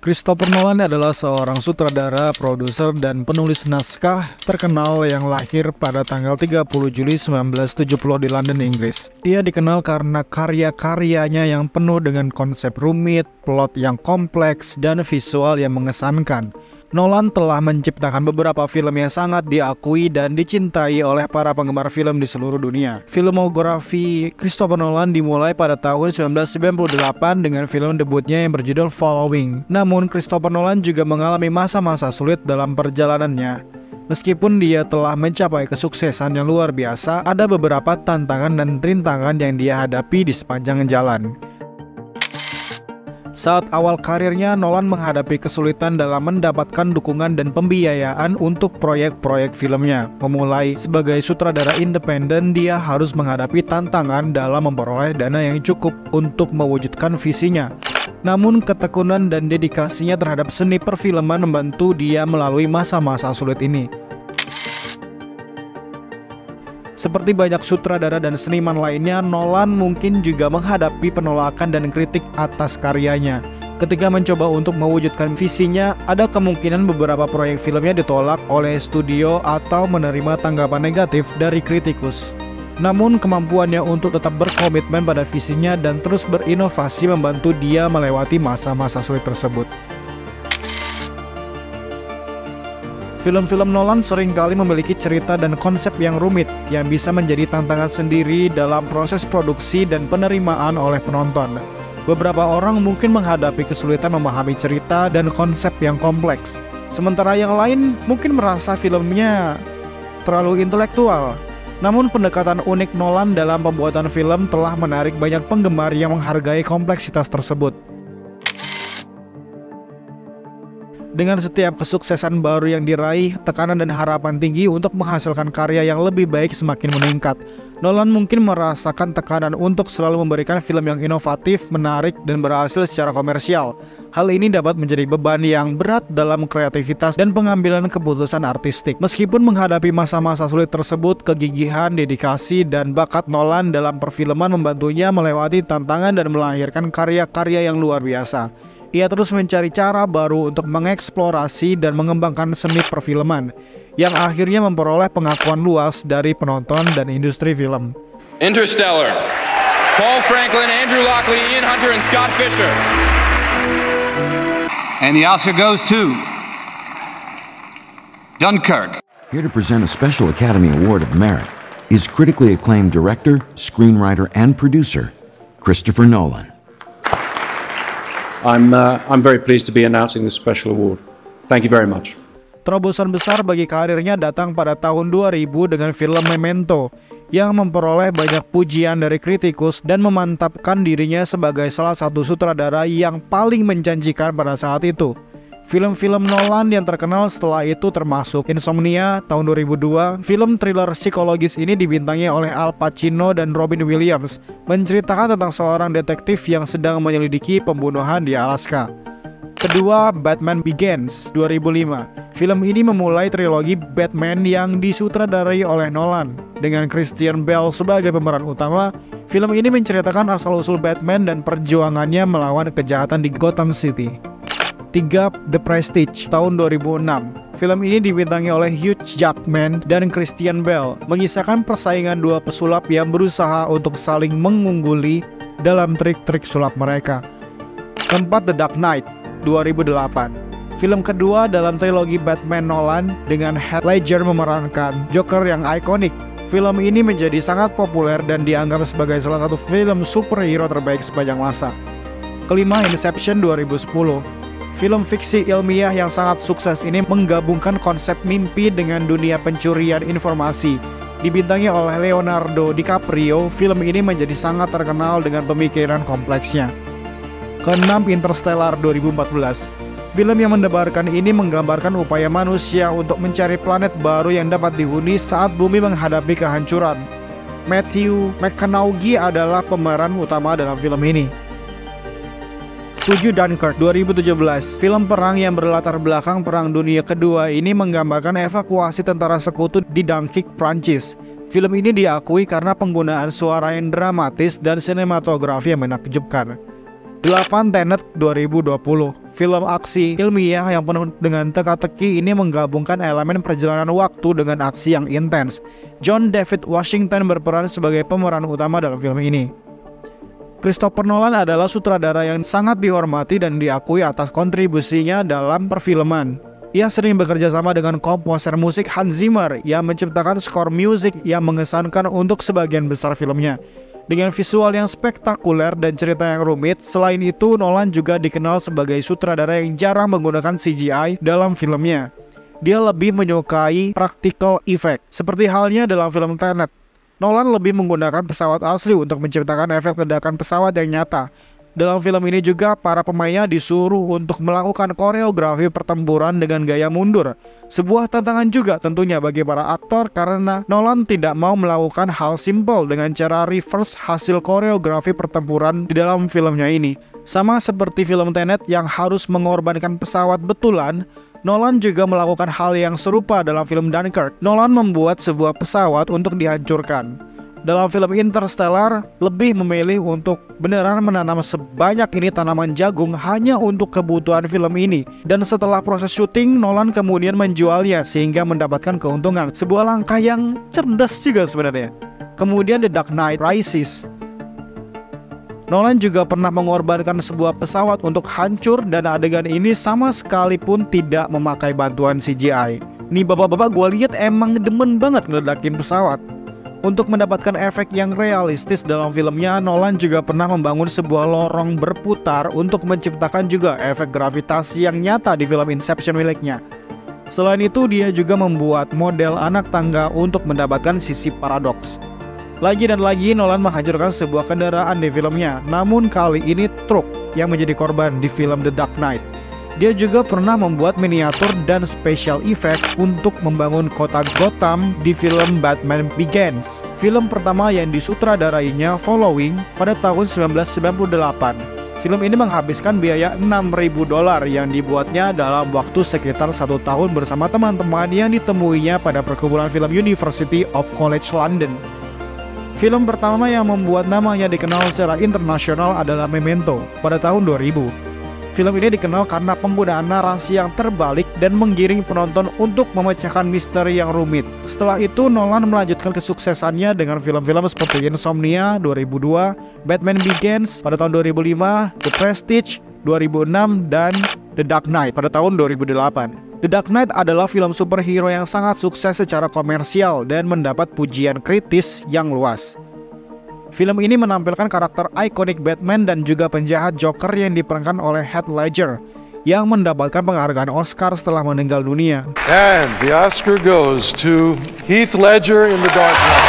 Christopher Nolan adalah seorang sutradara, produser, dan penulis naskah terkenal yang lahir pada tanggal 30 Juli 1970 di London, Inggris. Ia dikenal karena karya-karyanya yang penuh dengan konsep rumit, plot yang kompleks, dan visual yang mengesankan. Nolan telah menciptakan beberapa film yang sangat diakui dan dicintai oleh para penggemar film di seluruh dunia. Filmografi Christopher Nolan dimulai pada tahun 1998 dengan film debutnya yang berjudul Following. Namun, Christopher Nolan juga mengalami masa-masa sulit dalam perjalanannya. Meskipun dia telah mencapai kesuksesan yang luar biasa, ada beberapa tantangan dan rintangan yang dia hadapi di sepanjang jalan. Saat awal karirnya, Nolan menghadapi kesulitan dalam mendapatkan dukungan dan pembiayaan untuk proyek-proyek filmnya. Memulai sebagai sutradara independen, dia harus menghadapi tantangan dalam memperoleh dana yang cukup untuk mewujudkan visinya. Namun, ketekunan dan dedikasinya terhadap seni perfilman membantu dia melalui masa-masa sulit ini. Seperti banyak sutradara dan seniman lainnya, Nolan mungkin juga menghadapi penolakan dan kritik atas karyanya. Ketika mencoba untuk mewujudkan visinya, ada kemungkinan beberapa proyek filmnya ditolak oleh studio atau menerima tanggapan negatif dari kritikus. Namun, kemampuannya untuk tetap berkomitmen pada visinya dan terus berinovasi membantu dia melewati masa-masa sulit tersebut. Film-film Nolan seringkali memiliki cerita dan konsep yang rumit yang bisa menjadi tantangan sendiri dalam proses produksi dan penerimaan oleh penonton. Beberapa orang mungkin menghadapi kesulitan memahami cerita dan konsep yang kompleks, sementara yang lain mungkin merasa filmnya terlalu intelektual. Namun pendekatan unik Nolan dalam pembuatan film telah menarik banyak penggemar yang menghargai kompleksitas tersebut. Dengan setiap kesuksesan baru yang diraih, tekanan dan harapan tinggi untuk menghasilkan karya yang lebih baik semakin meningkat. Nolan mungkin merasakan tekanan untuk selalu memberikan film yang inovatif, menarik, dan berhasil secara komersial. Hal ini dapat menjadi beban yang berat dalam kreativitas dan pengambilan keputusan artistik. Meskipun menghadapi masa-masa sulit tersebut, kegigihan, dedikasi, dan bakat Nolan dalam perfilman membantunya melewati tantangan dan melahirkan karya-karya yang luar biasa. Ia terus mencari cara baru untuk mengeksplorasi dan mengembangkan seni perfilman, yang akhirnya memperoleh pengakuan luas dari penonton dan industri film. Interstellar, Paul Franklin, Andrew Lockley, Ian Hunter, and Scott Fisher. And the Oscar goes to Dunkirk. Here to present a special Academy Award of Merit is critically acclaimed director, screenwriter, and producer, Christopher Nolan. I'm very pleased to be announcing this special award. Thank you very much. Terobosan besar bagi karirnya datang pada tahun 2000 dengan film Memento yang memperoleh banyak pujian dari kritikus dan memantapkan dirinya sebagai salah satu sutradara yang paling menjanjikan pada saat itu. Film-film Nolan yang terkenal setelah itu termasuk Insomnia tahun 2002. Film thriller psikologis ini dibintangi oleh Al Pacino dan Robin Williams, menceritakan tentang seorang detektif yang sedang menyelidiki pembunuhan di Alaska. Kedua, Batman Begins 2005. Film ini memulai trilogi Batman yang disutradarai oleh Nolan. Dengan Christian Bale sebagai pemeran utama, film ini menceritakan asal-usul Batman dan perjuangannya melawan kejahatan di Gotham City. 3. The Prestige tahun 2006. Film ini dibintangi oleh Hugh Jackman dan Christian Bale, mengisahkan persaingan dua pesulap yang berusaha untuk saling mengungguli dalam trik-trik sulap mereka. 4. The Dark Knight 2008. Film kedua dalam trilogi Batman Nolan dengan Heath Ledger memerankan Joker yang ikonik. Film ini menjadi sangat populer dan dianggap sebagai salah satu film superhero terbaik sepanjang masa. 5. Inception 2010. Film fiksi ilmiah yang sangat sukses ini menggabungkan konsep mimpi dengan dunia pencurian informasi. Dibintangi oleh Leonardo DiCaprio, film ini menjadi sangat terkenal dengan pemikiran kompleksnya. 6. Interstellar 2014. Film yang mendebarkan ini menggambarkan upaya manusia untuk mencari planet baru yang dapat dihuni saat bumi menghadapi kehancuran. Matthew McConaughey adalah pemeran utama dalam film ini. 7. Dunkirk 2017. Film perang yang berlatar belakang Perang Dunia Kedua ini menggambarkan evakuasi tentara sekutu di Dunkirk, Prancis. Film ini diakui karena penggunaan suara yang dramatis dan sinematografi yang menakjubkan. 8. Tenet 2020. Film aksi ilmiah yang penuh dengan teka-teki ini menggabungkan elemen perjalanan waktu dengan aksi yang intens. John David Washington berperan sebagai pemeran utama dalam film ini. Christopher Nolan adalah sutradara yang sangat dihormati dan diakui atas kontribusinya dalam perfilman. Ia sering bekerja sama dengan komposer musik Hans Zimmer yang menciptakan skor musik yang mengesankan untuk sebagian besar filmnya. Dengan visual yang spektakuler dan cerita yang rumit, selain itu Nolan juga dikenal sebagai sutradara yang jarang menggunakan CGI dalam filmnya. Dia lebih menyukai practical effect, seperti halnya dalam film Tenet. Nolan lebih menggunakan pesawat asli untuk menciptakan efek ledakan pesawat yang nyata. Dalam film ini juga para pemainnya disuruh untuk melakukan koreografi pertempuran dengan gaya mundur. Sebuah tantangan juga tentunya bagi para aktor karena Nolan tidak mau melakukan hal simpel dengan cara reverse hasil koreografi pertempuran di dalam filmnya ini. Sama seperti film Tenet yang harus mengorbankan pesawat betulan, Nolan juga melakukan hal yang serupa dalam film Dunkirk. Nolan membuat sebuah pesawat untuk dihancurkan. Dalam film Interstellar, lebih memilih untuk beneran menanam sebanyak ini tanaman jagung hanya untuk kebutuhan film ini. Dan setelah proses syuting, Nolan kemudian menjualnya sehingga mendapatkan keuntungan. Sebuah langkah yang cerdas juga sebenarnya. Kemudian The Dark Knight Rises. Nolan juga pernah mengorbankan sebuah pesawat untuk hancur dan adegan ini sama sekali pun tidak memakai bantuan CGI. Nih bapak-bapak, gue lihat emang demen banget ngeledakin pesawat. Untuk mendapatkan efek yang realistis dalam filmnya, Nolan juga pernah membangun sebuah lorong berputar untuk menciptakan juga efek gravitasi yang nyata di film Inception miliknya. Selain itu, dia juga membuat model anak tangga untuk mendapatkan sisi paradoks. Lagi dan lagi Nolan menghancurkan sebuah kendaraan di filmnya, namun kali ini truk yang menjadi korban di film The Dark Knight. Dia juga pernah membuat miniatur dan special effect untuk membangun kota Gotham di film Batman Begins. Film pertama yang disutradarainya Following pada tahun 1998. Film ini menghabiskan biaya $6.000 yang dibuatnya dalam waktu sekitar 1 tahun bersama teman-teman yang ditemuinya pada perkumpulan film University of College London. Film pertama yang membuat namanya dikenal secara internasional adalah Memento pada tahun 2000. Film ini dikenal karena penggunaan narasi yang terbalik dan menggiring penonton untuk memecahkan misteri yang rumit. Setelah itu, Nolan melanjutkan kesuksesannya dengan film-film seperti Insomnia 2002, Batman Begins pada tahun 2005, The Prestige 2006, dan The Dark Knight pada tahun 2008. The Dark Knight adalah film superhero yang sangat sukses secara komersial dan mendapat pujian kritis yang luas. Film ini menampilkan karakter ikonik Batman dan juga penjahat Joker yang diperankan oleh Heath Ledger yang mendapatkan penghargaan Oscar setelah meninggal dunia. And the Oscar goes to Heath Ledger in The Dark Knight.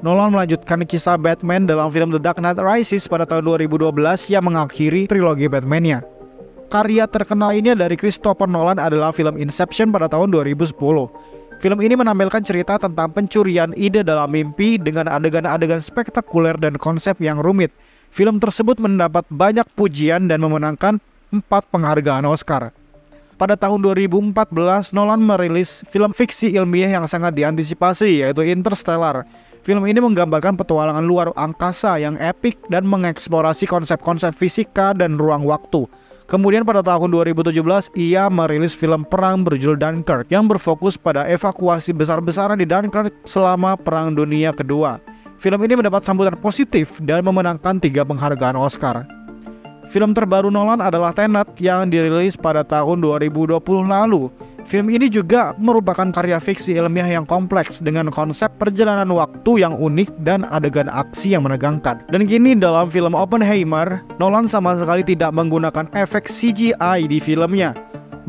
Nolan melanjutkan kisah Batman dalam film The Dark Knight Rises pada tahun 2012 yang mengakhiri trilogi Batman-nya. Karya terkenal ini dari Christopher Nolan adalah film Inception pada tahun 2010. Film ini menampilkan cerita tentang pencurian ide dalam mimpi dengan adegan-adegan spektakuler dan konsep yang rumit. Film tersebut mendapat banyak pujian dan memenangkan 4 penghargaan Oscar. Pada tahun 2014, Nolan merilis film fiksi ilmiah yang sangat diantisipasi, yaitu Interstellar. Film ini menggambarkan petualangan luar angkasa yang epik dan mengeksplorasi konsep-konsep fisika dan ruang waktu. Kemudian pada tahun 2017, ia merilis film perang berjudul Dunkirk yang berfokus pada evakuasi besar-besaran di Dunkirk selama Perang Dunia Kedua. Film ini mendapat sambutan positif dan memenangkan 3 penghargaan Oscar. Film terbaru Nolan adalah Tenet yang dirilis pada tahun 2020 lalu. Film ini juga merupakan karya fiksi ilmiah yang kompleks dengan konsep perjalanan waktu yang unik dan adegan aksi yang menegangkan. Dan kini dalam film Oppenheimer, Nolan sama sekali tidak menggunakan efek CGI di filmnya.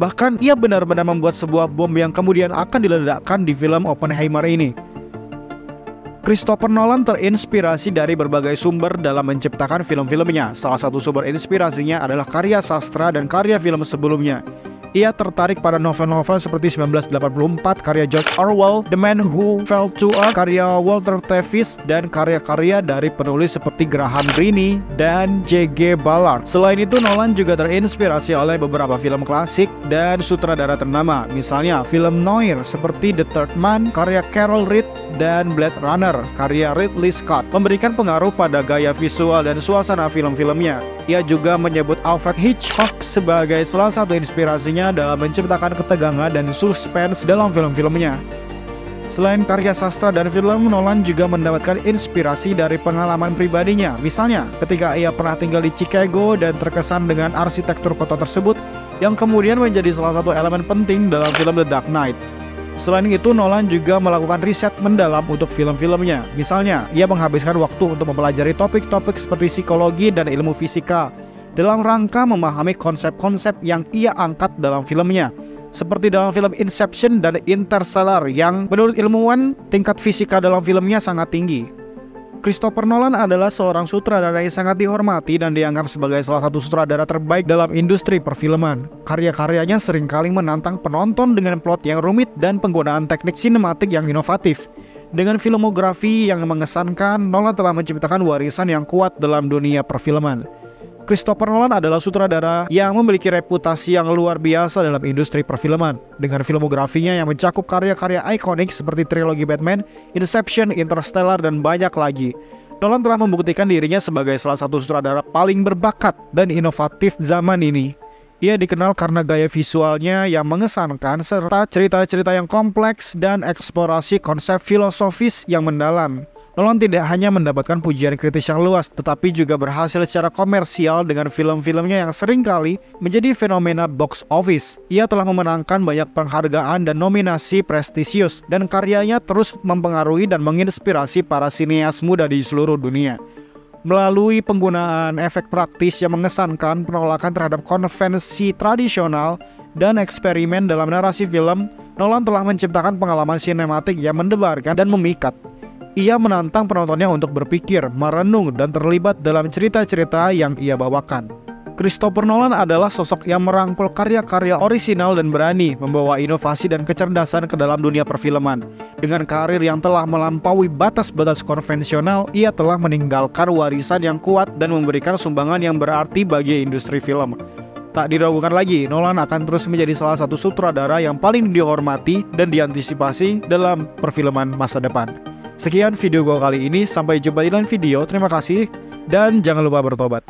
Bahkan ia benar-benar membuat sebuah bom yang kemudian akan diledakkan di film Oppenheimer ini. Christopher Nolan terinspirasi dari berbagai sumber dalam menciptakan film-filmnya. Salah satu sumber inspirasinya adalah karya sastra dan karya film sebelumnya. Ia tertarik pada novel-novel seperti 1984 karya George Orwell, The Man Who Fell to Earth karya Walter Tevis, dan karya-karya dari penulis seperti Graham Greene dan J.G. Ballard. Selain itu, Nolan juga terinspirasi oleh beberapa film klasik dan sutradara ternama, misalnya film noir seperti The Third Man karya Carol Reed dan Blade Runner karya Ridley Scott, memberikan pengaruh pada gaya visual dan suasana film-filmnya. Ia juga menyebut Alfred Hitchcock sebagai salah satu inspirasinya dalam menciptakan ketegangan dan suspense dalam film-filmnya. Selain karya sastra dan film, Nolan juga mendapatkan inspirasi dari pengalaman pribadinya. Misalnya, ketika ia pernah tinggal di Chicago dan terkesan dengan arsitektur kota tersebut, yang kemudian menjadi salah satu elemen penting dalam film The Dark Knight. Selain itu, Nolan juga melakukan riset mendalam untuk film-filmnya. Misalnya, ia menghabiskan waktu untuk mempelajari topik-topik seperti psikologi dan ilmu fisika, dalam rangka memahami konsep-konsep yang ia angkat dalam filmnya, seperti dalam film Inception dan Interstellar yang menurut ilmuwan tingkat fisika dalam filmnya sangat tinggi. Christopher Nolan adalah seorang sutradara yang sangat dihormati dan dianggap sebagai salah satu sutradara terbaik dalam industri perfilman. Karya-karyanya seringkali menantang penonton dengan plot yang rumit dan penggunaan teknik sinematik yang inovatif. Dengan filmografi yang mengesankan, Nolan telah menciptakan warisan yang kuat dalam dunia perfilman. Christopher Nolan adalah sutradara yang memiliki reputasi yang luar biasa dalam industri perfilman. Dengan filmografinya yang mencakup karya-karya ikonik seperti trilogi Batman, Inception, Interstellar, dan banyak lagi, Nolan telah membuktikan dirinya sebagai salah satu sutradara paling berbakat dan inovatif zaman ini. Ia dikenal karena gaya visualnya yang mengesankan serta cerita-cerita yang kompleks dan eksplorasi konsep filosofis yang mendalam. Nolan tidak hanya mendapatkan pujian kritis yang luas, tetapi juga berhasil secara komersial dengan film-filmnya yang seringkali menjadi fenomena box office. Ia telah memenangkan banyak penghargaan dan nominasi prestisius, dan karyanya terus mempengaruhi dan menginspirasi para sineas muda di seluruh dunia. Melalui penggunaan efek praktis yang mengesankan, penolakan terhadap konvensi tradisional, dan eksperimen dalam narasi film, Nolan telah menciptakan pengalaman sinematik yang mendebarkan dan memikat. Ia menantang penontonnya untuk berpikir, merenung, dan terlibat dalam cerita-cerita yang ia bawakan. Christopher Nolan adalah sosok yang merangkul karya-karya orisinal dan berani membawa inovasi dan kecerdasan ke dalam dunia perfilman. Dengan karir yang telah melampaui batas-batas konvensional, ia telah meninggalkan warisan yang kuat dan memberikan sumbangan yang berarti bagi industri film. Tak diragukan lagi, Nolan akan terus menjadi salah satu sutradara yang paling dihormati dan diantisipasi dalam perfilman masa depan. Sekian video gue kali ini, sampai jumpa di lain video, terima kasih, dan jangan lupa bertobat.